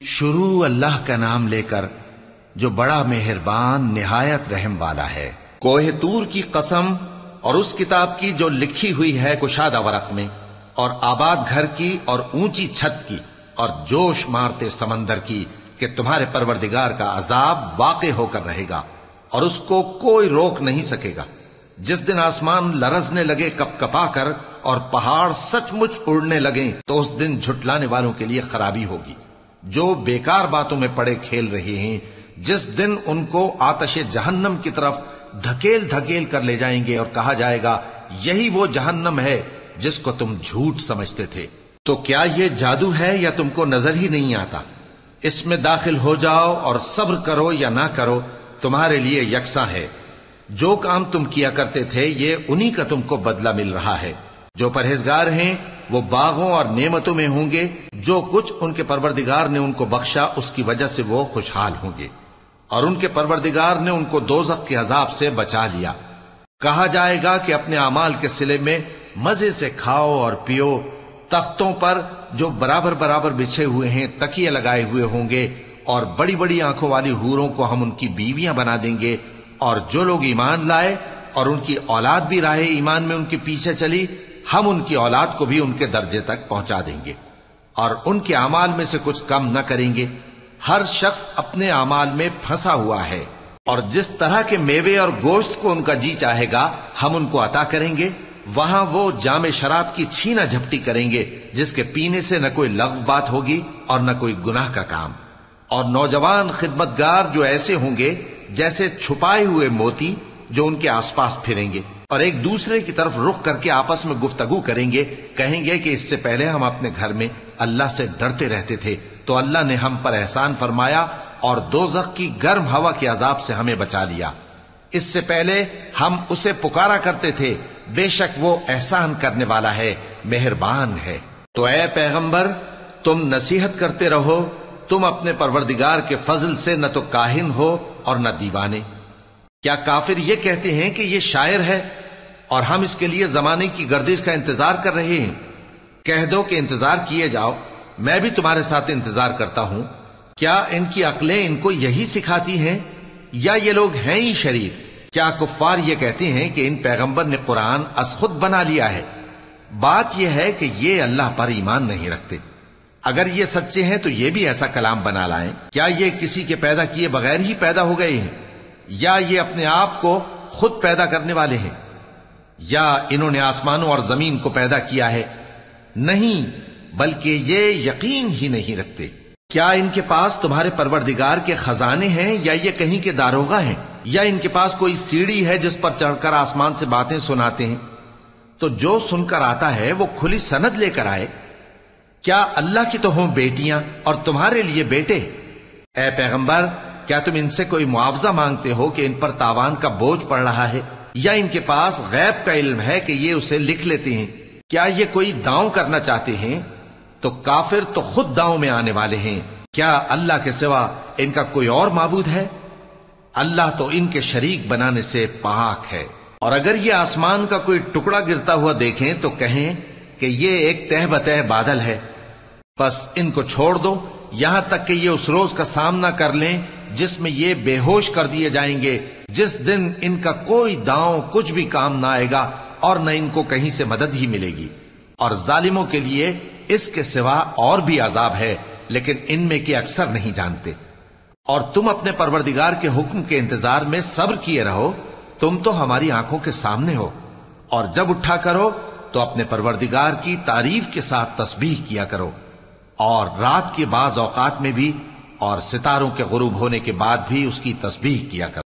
شروع اللہ کا نام لے کر جو بڑا مہربان نہایت رحم والا ہے۔ کوہ طور کی قسم اور اس کتاب کی جو لکھی ہوئی ہے کشادہ ورق میں، اور آباد گھر کی اور اونچی چھت کی، اور جوش مارتے سمندر کی کہ تمہارے پروردگار کا عذاب واقع ہو کر رہے گا اور اس کو کوئی روک نہیں سکے گا۔ جس دن آسمان لرزنے لگے کپ کپا کر اور پہاڑ سچ مچ اڑنے لگیں تو اس دن جھٹلانے والوں کے لیے خرابی ہوگی جو بیکار باتوں میں پڑے کھیل رہے ہیں۔ جس دن ان کو آتش جہنم کی طرف دھکیل دھکیل کر لے جائیں گے اور کہا جائے گا یہی وہ جہنم ہے جس کو تم جھوٹ سمجھتے تھے۔ تو کیا یہ جادو ہے یا تم کو نظر ہی نہیں آتا؟ اس میں داخل ہو جاؤ اور صبر کرو یا نہ کرو تمہارے لیے یکساں ہے۔ جو کام تم کیا کرتے تھے یہ انہی کا تم کو بدلہ مل رہا ہے۔ جو پرہیزگار ہیں وہ باغوں اور نعمتوں میں ہوں گے، جو کچھ ان کے پروردگار نے ان کو بخشا اس کی وجہ سے وہ خوشحال ہوں گے، اور ان کے پروردگار نے ان کو دوزخ کے عذاب سے بچا لیا۔ کہا جائے گا کہ اپنے اعمال کے صلے میں مزے سے کھاؤ اور پیو، تختوں پر جو برابر برابر بچھے ہوئے ہیں تکیے لگائے ہوئے ہوں گے، اور بڑی بڑی آنکھوں والی حوروں کو ہم ان کی بیویاں بنا دیں گے، اور جو لوگ ایمان لائے اور ان کی اولاد بھی راہ ایمان میں ان کے پیچھے چلی، ہم ان کی اولاد کو بھی ان کے درجے تک پہنچا دیں گے اور ان کے اعمال میں سے کچھ کم نہ کریں گے۔ ہر شخص اپنے اعمال میں پھنسا ہوا ہے، اور جس طرح کے میوے اور گوشت کو ان کا جی چاہے گا ہم ان کو عطا کریں گے۔ وہاں وہ جام شراب کی چھینا جھپٹی کریں گے جس کے پینے سے نہ کوئی لغو بات ہوگی اور نہ کوئی گناہ کا کام۔ اور نوجوان خدمتگار جو ایسے ہوں گے جیسے چھپائے ہوئے موتی جو ان کے آس پاس پھریں گے اور ایک دوسرے کی طرف رخ کر کے آپس میں گفتگو کریں گے، کہیں گے کہ اس سے پہلے ہم اپنے گھر میں اللہ سے ڈرتے رہتے تھے تو اللہ نے ہم پر احسان فرمایا اور دوزخ کی گرم ہوا کے عذاب سے ہمیں بچا لیا۔ اس سے پہلے ہم اسے پکارا کرتے تھے، بے شک وہ احسان کرنے والا ہے، مہربان ہے۔ تو اے پیغمبر تم نصیحت کرتے رہو، تم اپنے پروردگار کے فضل سے نہ تو کاہن ہو اور نہ دیوانے۔ کیا کافر یہ کہتے ہیں کہ یہ شاعر ہے اور ہم اس کے لیے زمانے کی گردش کا انتظار کر رہے ہیں؟ کہہ دو کہ انتظار کیے جاؤ، میں بھی تمہارے ساتھ انتظار کرتا ہوں۔ کیا ان کی عقلیں ان کو یہی سکھاتی ہیں یا یہ لوگ ہیں ہی شریر؟ کیا کفار یہ کہتے ہیں کہ ان پیغمبر نے قرآن از خود بنا لیا ہے؟ بات یہ ہے کہ یہ اللہ پر ایمان نہیں رکھتے۔ اگر یہ سچے ہیں تو یہ بھی ایسا کلام بنا لائیں۔ کیا یہ کسی کے پیدا کیے بغیر ہی پیدا ہو گئے ہیں، یا یہ اپنے آپ کو خود پیدا کرنے والے ہیں، یا انہوں نے آسمانوں اور زمین کو پیدا کیا ہے؟ نہیں، بلکہ یہ یقین ہی نہیں رکھتے۔ کیا ان کے پاس تمہارے پروردگار کے خزانے ہیں یا یہ کہیں کے داروغہ ہیں، یا ان کے پاس کوئی سیڑھی ہے جس پر چڑھ کر آسمان سے باتیں سناتے ہیں؟ تو جو سن کر آتا ہے وہ کھلی سند لے کر آئے۔ کیا اللہ کی تو ہوں بیٹیاں اور تمہارے لیے بیٹے؟ اے پیغمبر کیا تم ان سے کوئی معاوضہ مانگتے ہو کہ ان پر تاوان کا بوجھ پڑ رہا ہے، یا ان کے پاس غیب کا علم ہے کہ یہ اسے لکھ لیتے ہیں؟ کیا یہ کوئی داؤں کرنا چاہتے ہیں؟ تو کافر تو خود داؤں میں آنے والے ہیں۔ کیا اللہ کے سوا ان کا کوئی اور معبود ہے؟ اللہ تو ان کے شریک بنانے سے پاک ہے۔ اور اگر یہ آسمان کا کوئی ٹکڑا گرتا ہوا دیکھیں تو کہیں کہ یہ ایک تہ بتہ بادل ہے، بس ان کو چھوڑ دو یہاں تک کہ یہ اس روز کا سامنا کر لیں جس میں یہ بے ہوش کر دیے جائیں گے، جس دن ان کا کوئی داؤں کچھ بھی کام نہ آئے گا اور نہ ان کو کہیں سے مدد ہی ملے گی۔ اور ظالموں کے لیے اس کے سوا اور بھی عذاب ہے، لیکن ان میں کے اکثر نہیں جانتے۔ اور تم اپنے پروردگار کے حکم کے انتظار میں صبر کیے رہو، تم تو ہماری آنکھوں کے سامنے ہو، اور جب اٹھا کرو تو اپنے پروردگار کی تعریف کے ساتھ تسبیح کیا کرو، اور رات کے بعض اوقات میں بھی اور ستاروں کے غروب ہونے کے بعد بھی اس کی تسبیح کیا کرو۔